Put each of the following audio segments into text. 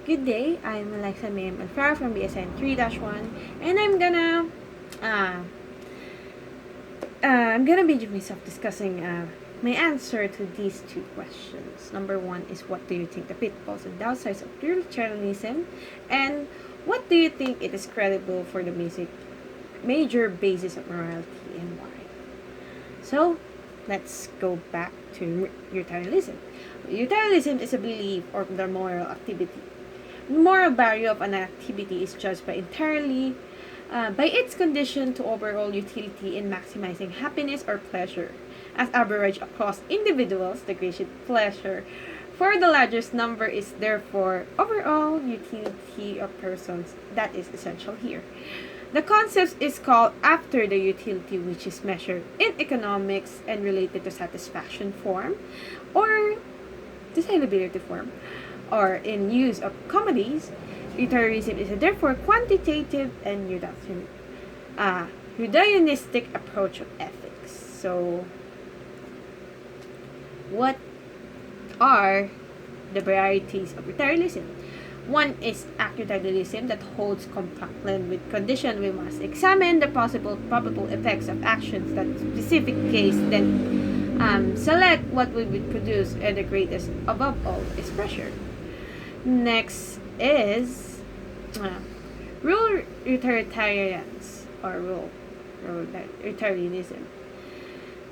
Good day, I'm Alexa Mim Alfaro from BSN 3-1, and uh, I'm gonna be myself discussing my answer to these two questions. Number one is, what do you think the pitfalls and downsides of utilitarianism, and what do you think it is credible for the major basis of morality and why? So, let's go back to utilitarianism. Utilitarianism is a belief or the moral activity. The moral value of an activity is judged by its condition to overall utility in maximizing happiness or pleasure. As average across individuals, the greatest pleasure for the largest number is therefore overall utility of persons. That is essential here. The concept is called after the utility, which is measured in economics and related to satisfaction form or desirability form, or in use of commodities. Utilitarianism is a therefore quantitative and eudaimonistic approach of ethics. So, what are the varieties of utilitarianism? One is utilitarianism that holds compliant with condition. We must examine the possible probable effects of actions that specific case, then select what will be produced, and the greatest above all is pressure. Next is rule utilitarians or rule utilitarianism.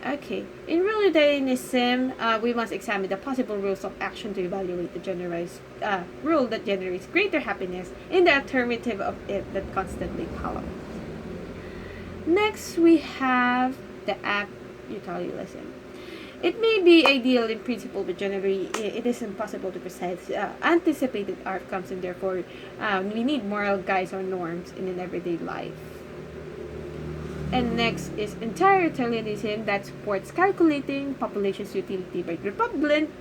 Okay, in rule utilitarianism, we must examine the possible rules of action to evaluate the generalized rule that generates greater happiness in the alternative of it that constantly follows. Next, we have the act utilitarianism. It may be ideal in principle, but generally it is impossible to precise anticipated outcomes, and therefore we need moral guides or norms in an everyday life. And next is entire utilitarianism that supports calculating population's utility by Republican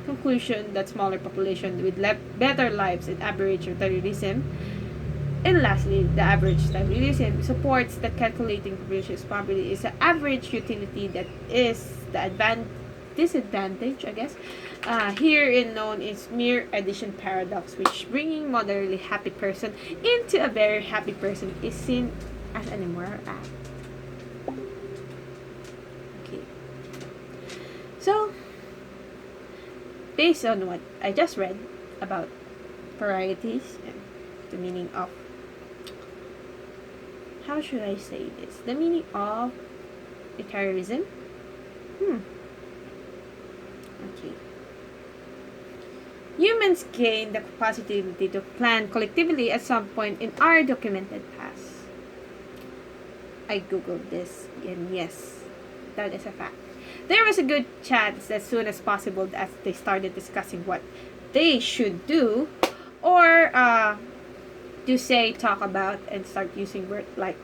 conclusion that smaller population with better lives and average utilitarianism. And lastly, the average utilitarianism supports that calculating population's probability is the average utility that is the disadvantage, I guess. Here in known is mere addition paradox, which bringing moderately happy person into a very happy person is seen as an immoral act. Okay. So, based on what I just read about varieties and the meaning of, how should I say this? The meaning of utilitarianism? Okay. Humans gain the capacity to plan collectively at some point in our documented past. I googled this, and yes, that is a fact. There was a good chance as soon as possible as they started discussing what they should do, or talk about, and start using words like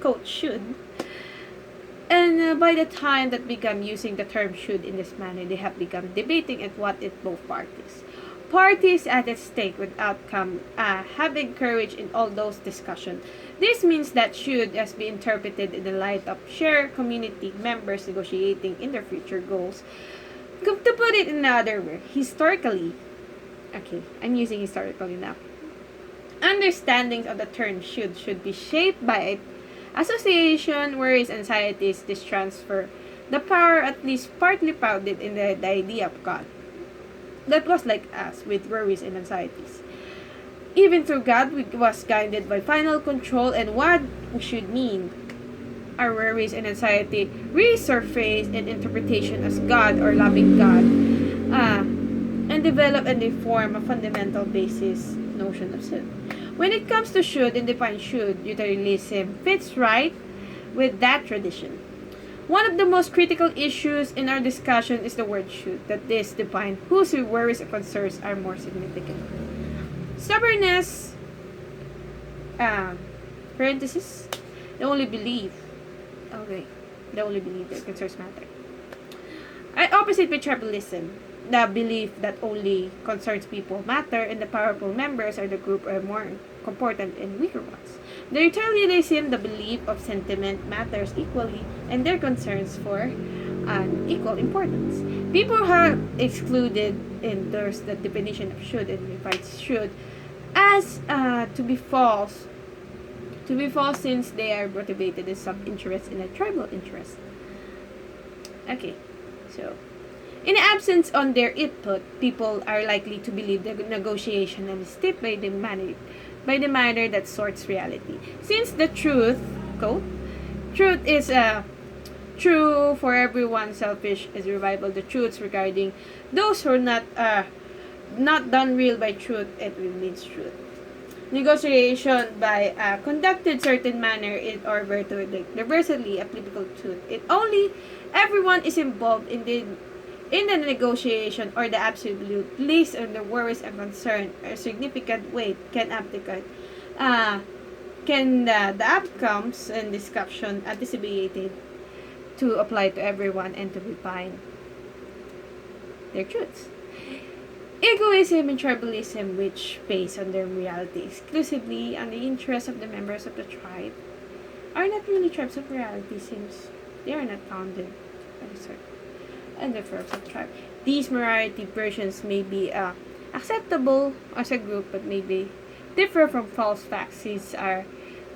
coach should. And by the time that began using the term should in this manner, they have begun debating at what it both parties. Parties at stake with outcome have encouraged in all those discussions. This means that should has been interpreted in the light of shared community members negotiating in their future goals. To put it in another way, historically, okay, I'm using historically now. Understandings of the term should be shaped by association, worries, anxieties. This transfer the power, at least partly founded in the idea of God. That was like us with worries and anxieties. Even through God, we was guided by final control and what we should mean. Our worries and anxiety resurface in interpretation as God or loving God, and develop and they form a fundamental basis notion of sin. When it comes to should and define should, utilitarianism fits right with that tradition. One of the most critical issues in our discussion is the word should, that this define whose worries and concerns are more significant. Stubbornness, parenthesis, the only belief that concerns matter. Opposite with tribalism, the belief that only concerns people matter and the powerful members of the group are more important and weaker ones. The utilitarianism, the belief of sentiment matters equally and their concerns for equal importance. People have excluded in there's the definition of should and defines should as to be false since they are motivated in some interest in a tribal interest. Okay, so in the absence on their input, people are likely to believe the negotiation and step by the manner that sorts reality. Since the truth is true for everyone, selfish is revival. The truths regarding those who are not done real by truth, it remains truth. Negotiation by a conducted certain manner is or virtue universally applicable truth. It only everyone is involved in the negotiation or the absolute least of the worries and concern or significant weight can applicate can the outcomes and discussion anticipated to apply to everyone and to refine their truths. Egoism and tribalism, which base on their reality exclusively on the interests of the members of the tribe, are not really tribes of reality since they are not founded by the circle and the first of tribe. These morality versions may be acceptable as a group, but may be differ from false facts since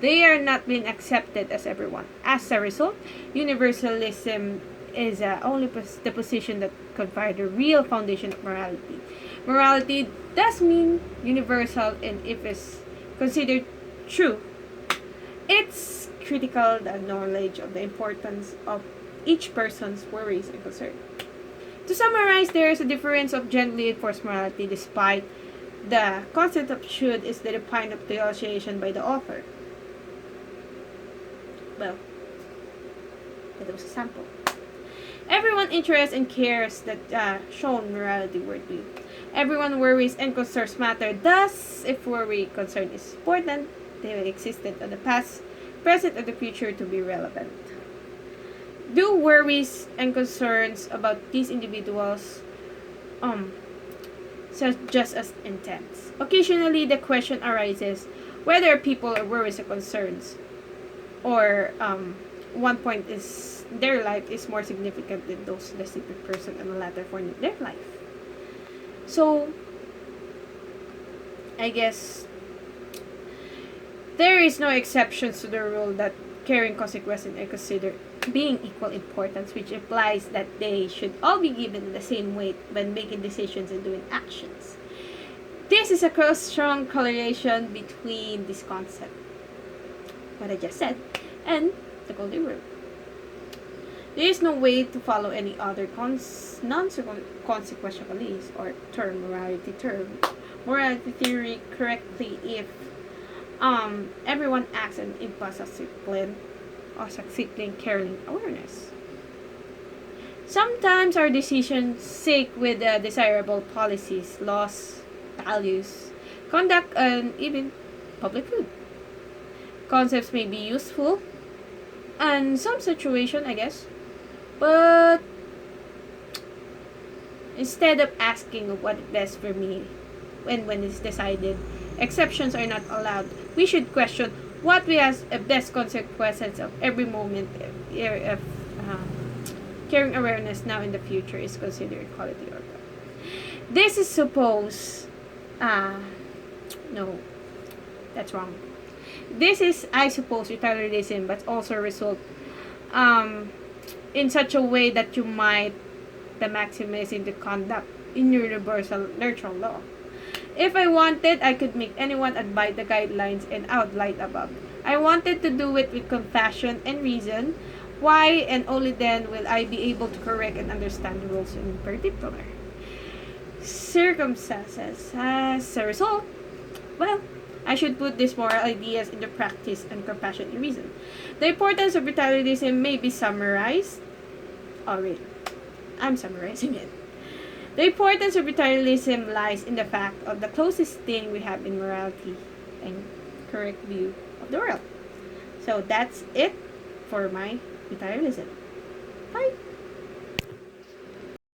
they are not being accepted as everyone. As a result, universalism is only the position that confers the real foundation of morality. Morality does mean universal, and if it's considered true, it's critical the knowledge of the importance of each person's worries and concerns. To summarize, there is a difference of gently enforced morality despite the concept of should is the defined of negotiation by the author. Well, that was a sample. Everyone interests and cares that shown morality worthy. Everyone worries and concerns matter. Thus, if worry concern is important, they will exist in the past, present, and the future to be relevant. Do worries and concerns about these individuals just as intense? Occasionally, the question arises whether people are worries or concerns, or one point is their life is more significant than those specific person and the latter for their life. So, I guess there is no exceptions to the rule that caring consequences are considered being equal importance, which implies that they should all be given the same weight when making decisions and doing actions. This is a strong correlation between this concept, what I just said, and the golden rule. There is no way to follow any other non-consequentialist or morality theory correctly if everyone acts on impulse or succinctly caring awareness. Sometimes our decisions seek with desirable policies, laws, values, conduct, and even public good. Concepts may be useful in some situation, I guess, but instead of asking what is best for me when it's decided, exceptions are not allowed. We should question what we has a best consequences of every moment if caring awareness now in the future is considered quality or good. This is suppose no, that's wrong. This is, I suppose, utilitarianism, but also result in such a way that you might the maximizing the conduct in universal natural law. If I wanted, I could make anyone abide the guidelines and outline above. I wanted to do it with compassion and reason. Why and only then will I be able to correct and understand the rules in particular circumstances. As a result, well, I should put these moral ideas into practice and compassion and reason. The importance of utilitarianism may be summarized. Oh, wait. I'm summarizing it. The importance of utilitarianism lies in the fact of the closest thing we have in morality and correct view of the world. So that's it for my utilitarianism. Bye.